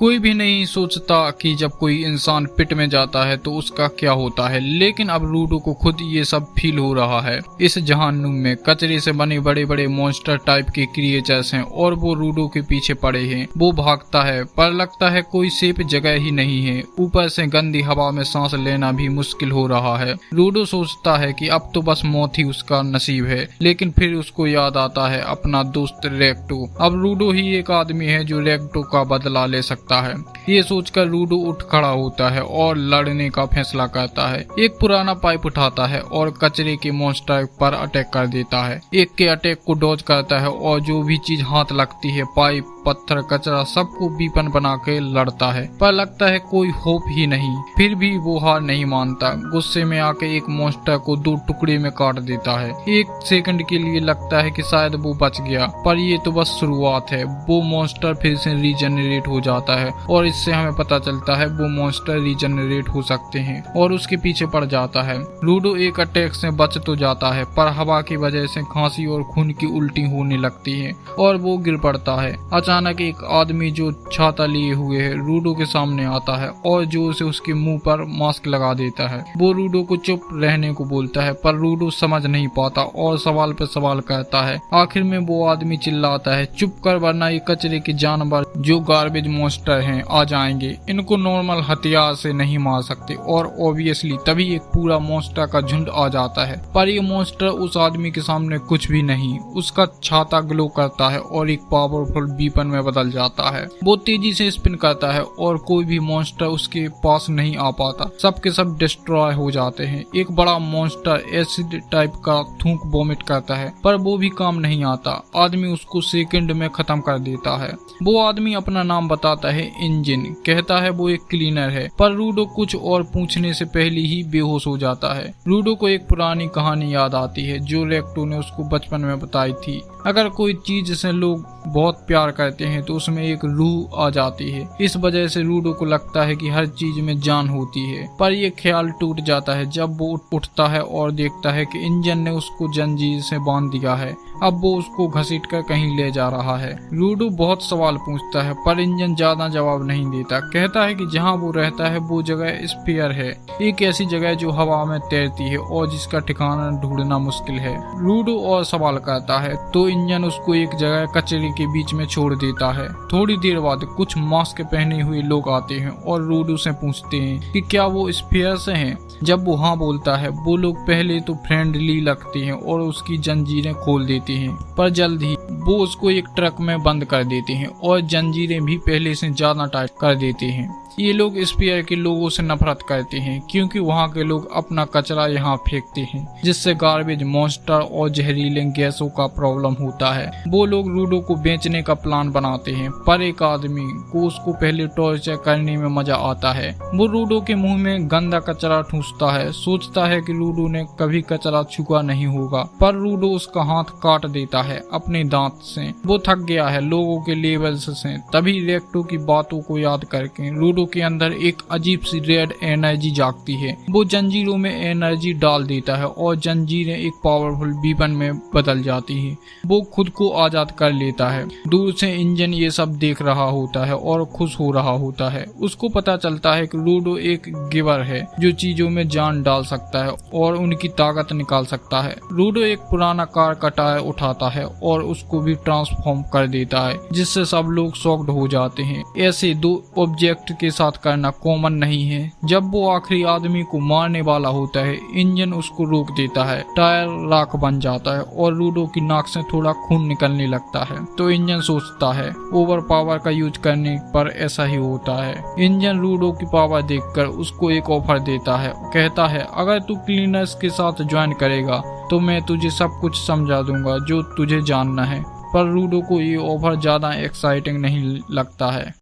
कोई भी नहीं सोचता कि जब कोई इंसान पिट में जाता है तो उसका क्या होता है, लेकिन अब रूडो को खुद ये सब फील हो रहा है। इस जहानुम में कचरे से बने बड़े बड़े मॉन्स्टर टाइप के क्रिएचर्स हैं और वो रूडो के पीछे पड़े हैं। वो भागता है पर लगता है कोई सेफ जगह ही नहीं है। ऊपर से गंदी हवा में सांस लेना भी मुश्किल हो रहा है। रूडो सोचता है कि अब तो बस मौत ही उसका नसीब है, लेकिन फिर उसको याद आता है अपना दोस्त रेक्टो। अब रूडो ही एक आदमी है जो रेक्टो का बदला ले सकता है। ये सोचकर रूडो उठ खड़ा होता है और लड़ने का फैसला करता है। एक पुराना पाइप उठाता है और कचरे के मॉन्स्टर पर अटैक कर देता है। एक के अटैक को डॉज करता है और जो भी चीज हाथ लगती है, पाइप, पत्थर, कचरा, सबको बीपन बना के लड़ता है। पर लगता है कोई होप ही नहीं। फिर भी वो हार नहीं मानता। गुस्से में आके एक मॉन्स्टर को 2 टुकड़े में काट देता है। 1 सेकंड के लिए लगता है कि शायद वो बच गया, पर ये तो बस शुरुआत है। वो मॉन्स्टर फिर से रीजनरेट हो जाता है और इससे हमें पता चलता है वो मॉन्स्टर रीजनरेट हो सकते हैं और उसके पीछे पड़ जाता है। रूडो एक अटैक से बच तो जाता है, पर हवा की वजह से खांसी और खून की उल्टी होने लगती है और वो गिर पड़ता है। अचानक एक आदमी जो छाता लिए हुए है रूडो के सामने आता है और जोर से उसके मुंह पर मास्क लगा देता है। वो रूडो को चुप रहने को बोलता है, पर रूडो समझ नहीं पाता और सवाल पे सवाल करता है। आखिर में वो आदमी चिल्लाता है, चुप कर वरना ये कचरे के जानवर जो गार्बेज मॉन्स्टर हैं आ जाएंगे। इनको नॉर्मल हथियार से नहीं मार सकते। और ऑब्वियसली तभी एक पूरा मॉन्स्टर का झुंड आ जाता है, पर ये मॉन्स्टर उस आदमी के सामने कुछ भी नहीं। उसका छाता ग्लो करता है और एक पावरफुल बीपन में बदल जाता है। वो तेजी से स्पिन करता है और कोई भी मॉन्स्टर उसके पास नहीं आ पाता। सबके सब डिस्ट्रॉय हो जाते हैं। एक बड़ा मॉन्स्टर एसिड टाइप का थूक वोमिट करता है, पर वो भी काम नहीं आता। आदमी उसको सेकंड में खत्म कर देता है। वो आदमी अपना नाम बताता है, इंजन। कहता है वो एक क्लीनर है, पर रूडो कुछ और पूछने से पहले ही बेहोश हो जाता है। रूडो को एक पुरानी कहानी याद आती है जो रेक्टो ने उसको बचपन में बताई थी। अगर कोई चीज से लोग बहुत प्यार करते हैं तो उसमें एक रूह आ जाती है। इस वजह से रूडो को लगता है कि हर चीज में जान होती है, पर यह ख्याल टूट जाता है जब वो उठता है और देखता है कि इंजन ने उसको जंजीर से बांध दिया है। अब वो उसको घसीट कर कहीं ले जा रहा है। रूडो बहुत सवाल पूछता है, पर इंजन ज्यादा जवाब नहीं देता। कहता है कि जहाँ वो रहता है वो जगह स्फीयर है, एक ऐसी जगह जो हवा में तैरती है और जिसका ठिकाना ढूंढना मुश्किल है। रूडो और सवाल करता है तो इंजन उसको एक जगह कचरे के बीच में छोड़ देता है। थोड़ी देर बाद कुछ मास्क पहने हुए लोग आते हैं और रूडो से पूछते हैं कि क्या वो स्फीयर से हैं। जब वो हाँ बोलता है, वो लोग पहले तो फ्रेंडली लगते हैं और उसकी जंजीरें खोल देते हैं, पर जल्द ही वो उसको एक ट्रक में बंद कर देते हैं और जंजीरें भी पहले से ज्यादा टाइट कर देते हैं। ये लोग स्फीयर के लोगों से नफरत करते हैं क्योंकि वहाँ के लोग अपना कचरा यहाँ फेंकते हैं, जिससे गार्बेज मॉन्स्टर और जहरीले गैसों का प्रॉब्लम होता है। वो लोग रूडो को बेचने का प्लान बनाते हैं, पर एक आदमी को उसको पहले टॉर्चर करने में मजा आता है। वो रूडो के मुंह में गंदा कचरा ठूंसता है। सोचता है कि रूडो ने कभी कचरा छुआ नहीं होगा, पर रूडो उसका हाथ काट देता है अपने दांत से। वो थक गया है लोगों के लेवल्स से। तभी रेक्टो की बातों को याद करके रूडो के अंदर एक अजीब सी रेड एनर्जी जागती है। वो जंजीरों में एनर्जी डाल देता है और जंजीरें एक पावरफुल बीपन में बदल जाती है। वो खुद को आजाद कर लेता है। दूर से इंजन ये सब देख रहा होता है और खुश हो रहा होता है। उसको पता चलता है कि रूडो एक गिवर है जो चीजों में जान डाल सकता है और उनकी ताकत निकाल सकता है। रूडो एक पुराना कार का टायर उठाता है और उसको भी ट्रांसफॉर्म कर देता है, जिससे सब लोग शॉक्ड हो जाते हैं। ऐसे 2 ऑब्जेक्ट के साथ करना कॉमन नहीं है। जब वो आखिरी आदमी को मारने वाला होता है, इंजन उसको रोक देता है। टायर राख बन जाता है और रूडो की नाक से थोड़ा खून निकलने लगता है। तो इंजन सोचता है ओवर पावर का यूज करने पर ऐसा ही होता है। इंजन रूडो की पावर देखकर उसको एक ऑफर देता है। कहता है अगर तू क्लीनर्स के साथ ज्वाइन करेगा तो मैं तुझे सब कुछ समझा दूंगा जो तुझे जानना है। पर रूडो को ये ऑफर ज्यादा एक्साइटिंग नहीं लगता है।